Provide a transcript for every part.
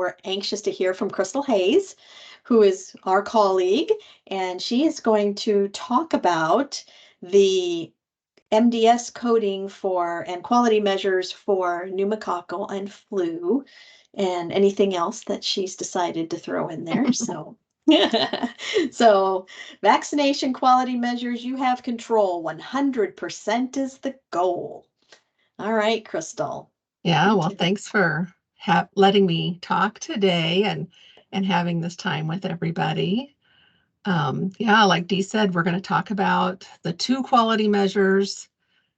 we're anxious to hear from Crystal Hayes, who is our colleague, and she is going to talk about the MDS coding for and quality measures for pneumococcal and flu and anything else that she's decided to throw in there. So so vaccination quality measures, you have control. 100% is the goal. All right, Crystal. Yeah, well, thanks for letting me talk today and having this time with everybody. Yeah, like Dee said, we're going to talk about the 2 quality measures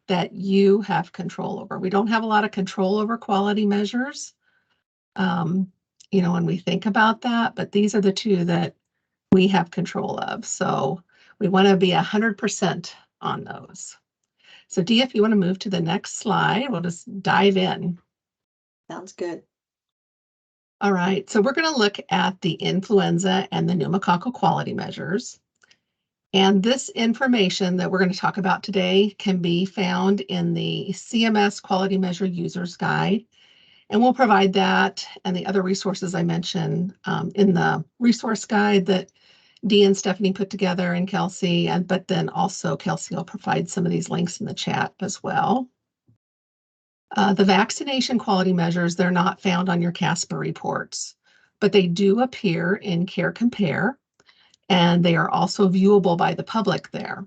that you have control over. We don't have a lot of control over quality measures, when we think about that, but these are the 2 that we have control of. So we want to be 100% on those. So Dee, if you want to move to the next slide, we'll just dive in. Sounds good. All right, so we're going to look at the influenza and the pneumococcal quality measures. And this information that we're going to talk about today can be found in the CMS Quality Measure User's Guide. And we'll provide that and the other resources I mentioned in the resource guide that Dee and Stephanie put together, and Kelsey, but then also Kelsey will provide some of these links in the chat as well. The vaccination quality measures, they're not found on your CASPA reports, but they do appear in Care Compare, and they are also viewable by the public there.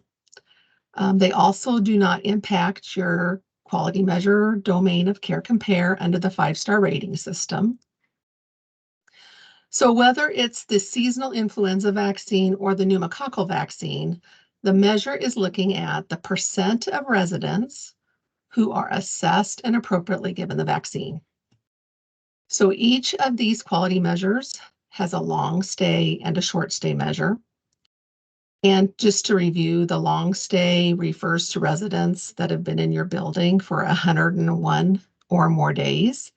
They also do not impact your quality measure domain of Care Compare under the 5-star rating system. So whether it's the seasonal influenza vaccine or the pneumococcal vaccine, the measure is looking at the percent of residents who are assessed and appropriately given the vaccine. So each of these quality measures has a long stay and a short stay measure. And just to review, the long stay refers to residents that have been in your building for 101 or more days.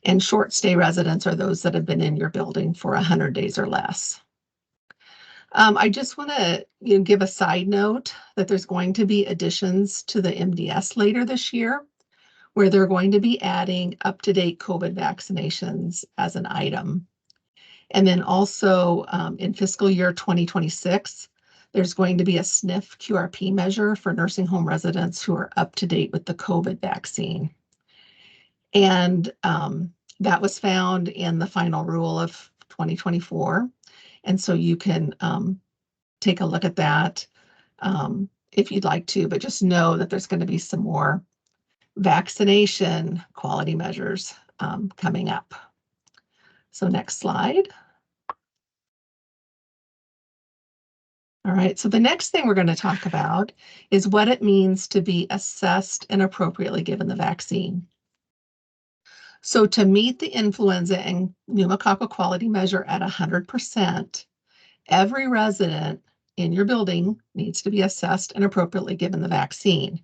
And short stay residents are those that have been in your building for 100 days or less. I just want to give a side note that there's going to be additions to the MDS later this year, where they're going to be adding up-to-date COVID vaccinations as an item. And then also in fiscal year 2026, there's going to be a SNF QRP measure for nursing home residents who are up to date with the COVID vaccine. And that was found in the final rule of 2024. And so you can take a look at that if you'd like to, but just know that there's going to be some more vaccination quality measures coming up. So next slide. All right, so the next thing we're going to talk about is what it means to be assessed and appropriately given the vaccine. So to meet the influenza and pneumococcal quality measure at 100%, every resident in your building needs to be assessed and appropriately given the vaccine.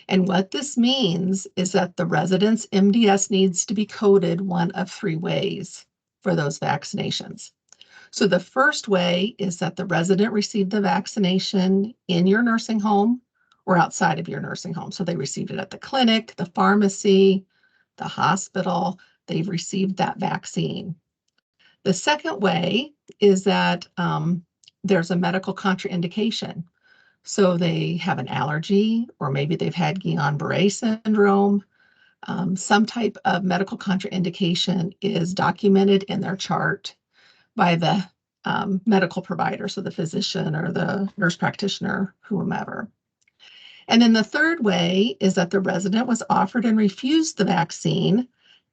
And what this means is that the resident's MDS needs to be coded one of 3 ways for those vaccinations. So the first way is that the resident received the vaccination in your nursing home or outside of your nursing home. So they received it at the clinic, the pharmacy, the hospital. They've received that vaccine. The second way is that there's a medical contraindication. So they have an allergy, or maybe they've had Guillain-Barré syndrome. Some type of medical contraindication is documented in their chart by the medical provider, so the physician or the nurse practitioner, whomever. And then the third way is that the resident was offered and refused the vaccine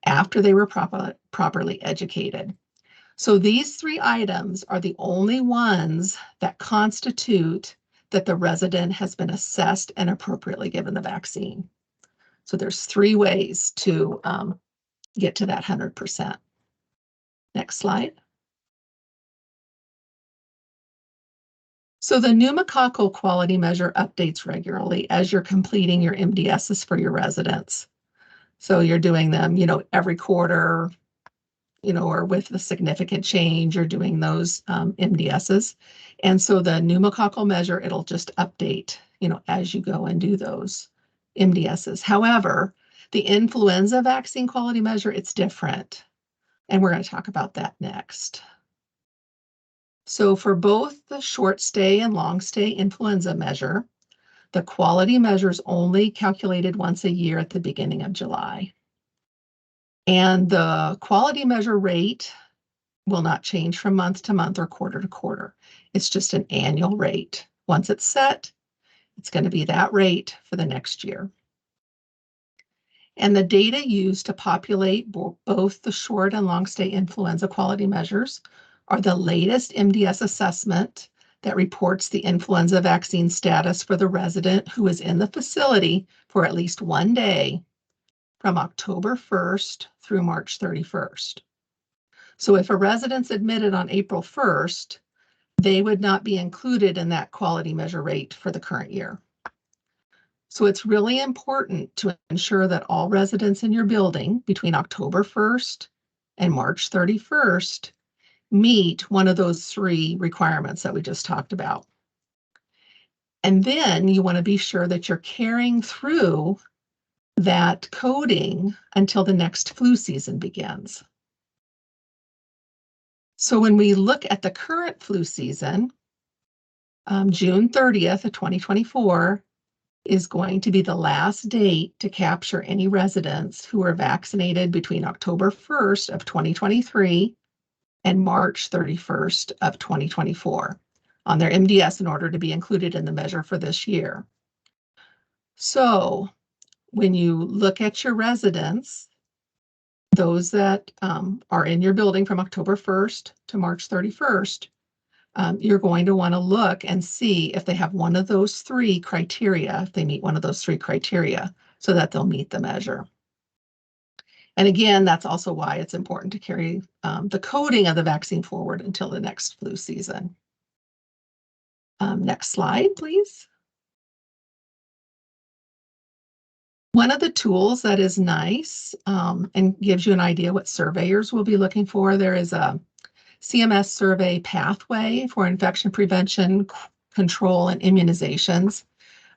after they were properly educated. So these 3 items are the only ones that constitute that the resident has been assessed and appropriately given the vaccine. So there's 3 ways to get to that 100%. Next slide. So the pneumococcal quality measure updates regularly as you're completing your MDSs for your residents. So you're doing them, every quarter, or with a significant change, you're doing those MDSs. And so the pneumococcal measure, it'll just update, as you go and do those MDSs. However, the influenza vaccine quality measure, it's different. And we're going to talk about that next. So for both the short stay and long stay influenza measure, the quality measure is only calculated once a year at the beginning of July. And the quality measure rate will not change from month to month or quarter to quarter. It's just an annual rate. Once it's set, it's going to be that rate for the next year. And the data used to populate both the short and long stay influenza quality measures are the latest MDS assessment that reports the influenza vaccine status for the resident who is in the facility for at least 1 day from October 1st through March 31st. So if a resident's admitted on April 1st, they would not be included in that quality measure rate for the current year. So it's really important to ensure that all residents in your building between October 1st and March 31st meet one of those 3 requirements that we just talked about. And then you want to be sure that you're carrying through that coding until the next flu season begins. So when we look at the current flu season, June 30th of 2024 is going to be the last date to capture any residents who were vaccinated between October 1st of 2023 and March 31st of 2024 on their MDS in order to be included in the measure for this year. So when you look at your residents, those that are in your building from October 1st to March 31st, you're going to want to look and see if they have one of those 3 criteria, if they meet one of those 3 criteria, so that they'll meet the measure. And again, that's also why it's important to carry the coding of the vaccine forward until the next flu season. Next slide, please. One of the tools that is nice and gives you an idea what surveyors will be looking for, there is a CMS survey pathway for infection prevention, control, and immunizations.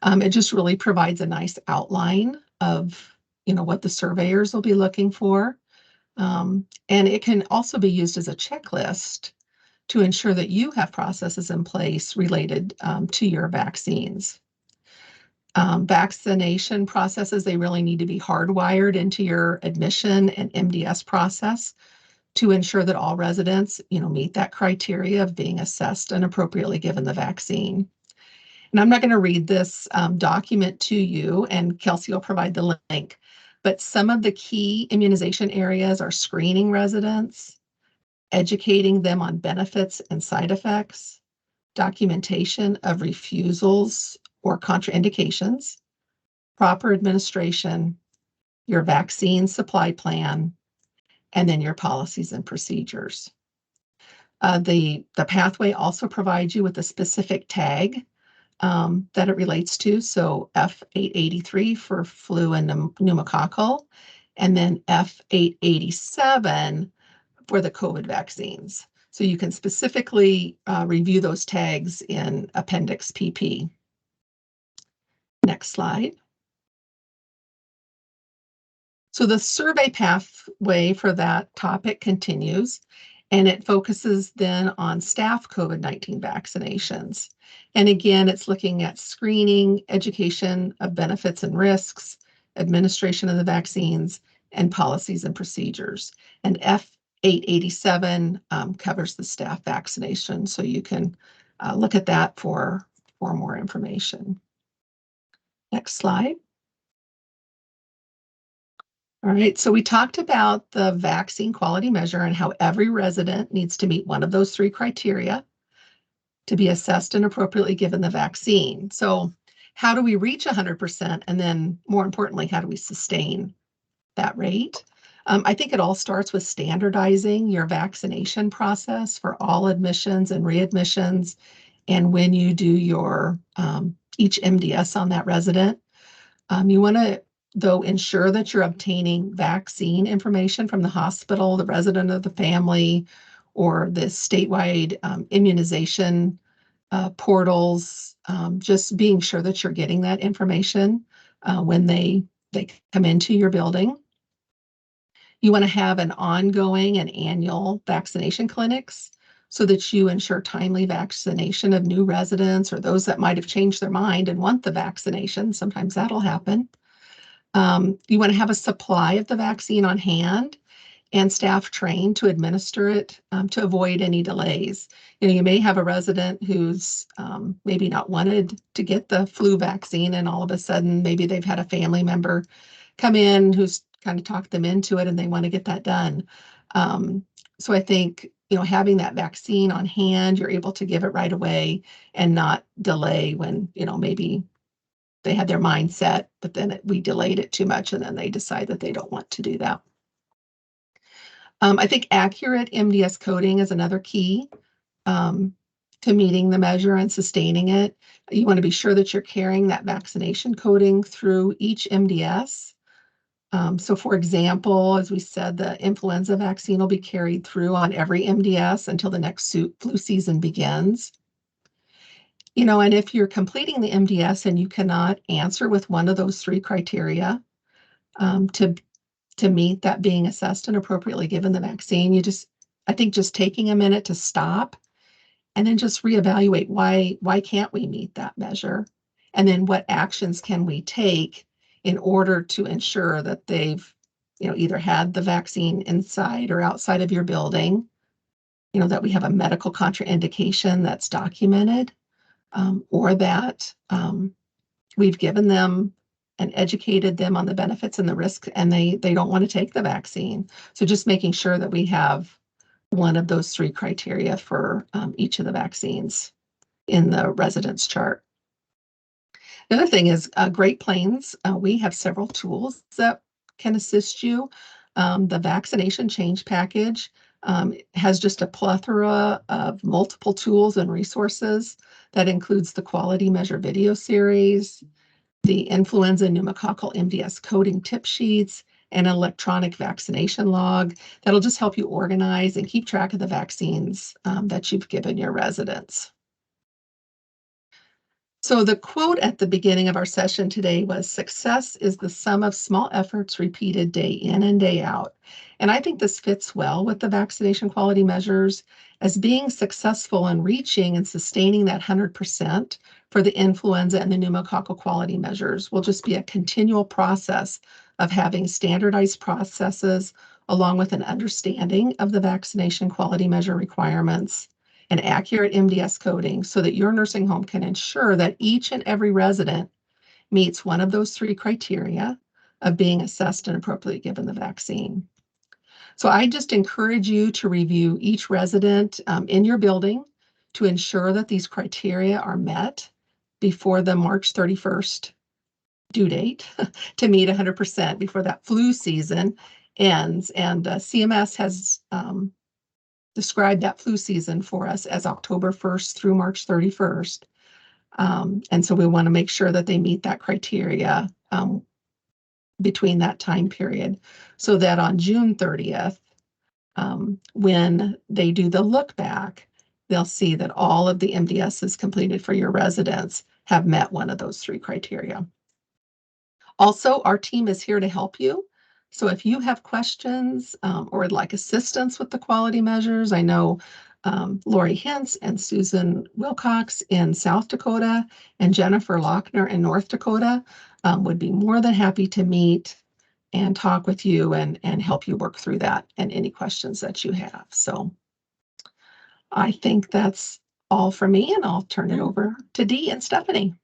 It just really provides a nice outline of, what the surveyors will be looking for. And it can also be used as a checklist to ensure that you have processes in place related to your vaccines. Vaccination processes, they really need to be hardwired into your admission and MDS process to ensure that all residents, meet that criteria of being assessed and appropriately given the vaccine. And I'm not going to read this document to you, and Kelsey will provide the link, but some of the key immunization areas are screening residents, educating them on benefits and side effects, documentation of refusals or contraindications, proper administration, your vaccine supply plan, and then your policies and procedures. The pathway also provides you with a specific tag that it relates to. So F883 for flu and pneumococcal, and then F887 for the COVID vaccines. So you can specifically review those tags in Appendix PP. Next slide. So the survey pathway for that topic continues, and it focuses then on staff COVID-19 vaccinations. And again, it's looking at screening, education of benefits and risks, administration of the vaccines, and policies and procedures. And F887 covers the staff vaccination, so you can look at that for more information. Next slide. All right, so we talked about the vaccine quality measure and how every resident needs to meet one of those 3 criteria to be assessed and appropriately given the vaccine. So how do we reach 100%? And then more importantly, how do we sustain that rate? I think it all starts with standardizing your vaccination process for all admissions and readmissions. And when you do your each MDS on that resident, you want to though ensure that you're obtaining vaccine information from the hospital, the resident of the family, or the statewide immunization portals, just being sure that you're getting that information when they come into your building. You want to have an ongoing and annual vaccination clinics so that you ensure timely vaccination of new residents or those that might have changed their mind and want the vaccination. Sometimes that'll happen. You want to have a supply of the vaccine on hand and staff trained to administer it to avoid any delays. You may have a resident who's maybe not wanted to get the flu vaccine, and all of a sudden maybe they've had a family member come in who's kind of talked them into it and they want to get that done. So I think, having that vaccine on hand, you're able to give it right away and not delay when, maybe they had their mind set, but then we delayed it too much and then they decide that they don't want to do that. I think accurate MDS coding is another key to meeting the measure and sustaining it. You want to be sure that you're carrying that vaccination coding through each MDS. So for example, as we said, the influenza vaccine will be carried through on every MDS until the next flu season begins. And if you're completing the MDS and you cannot answer with one of those 3 criteria to meet that being assessed and appropriately given the vaccine, I think just taking a minute to stop and then just reevaluate why can't we meet that measure? And then what actions can we take in order to ensure that they've, either had the vaccine inside or outside of your building, that we have a medical contraindication that's documented, or that we've given them and educated them on the benefits and the risks, and they don't want to take the vaccine. So just making sure that we have one of those 3 criteria for each of the vaccines in the residence chart. The other thing is Great Plains. We have several tools that can assist you. The vaccination change package has just a plethora of multiple tools and resources that includes the quality measure video series, the influenza pneumococcal MDS coding tip sheets, and an electronic vaccination log that'll just help you organize and keep track of the vaccines that you've given your residents. So the quote at the beginning of our session today was, "Success is the sum of small efforts repeated day in and day out." And I think this fits well with the vaccination quality measures, as being successful in reaching and sustaining that 100% for the influenza and the pneumococcal quality measures will just be a continual process of having standardized processes along with an understanding of the vaccination quality measure requirements and accurate MDS coding so that your nursing home can ensure that each and every resident meets one of those 3 criteria of being assessed and appropriately given the vaccine. So I just encourage you to review each resident in your building to ensure that these criteria are met before the March 31st due date to meet 100% before that flu season ends. And CMS has described that flu season for us as October 1st through March 31st. And so we want to make sure that they meet that criteria between that time period so that on June 30th, when they do the look back, they'll see that all of the MDSs completed for your residents have met one of those 3 criteria. Also, our team is here to help you. So if you have questions or would like assistance with the quality measures, I know Lori Hintz and Susan Wilcox in South Dakota and Jennifer Lochner in North Dakota would be more than happy to meet and talk with you and help you work through that and any questions that you have. So I think that's all for me, and I'll turn it over to Dee and Stephanie.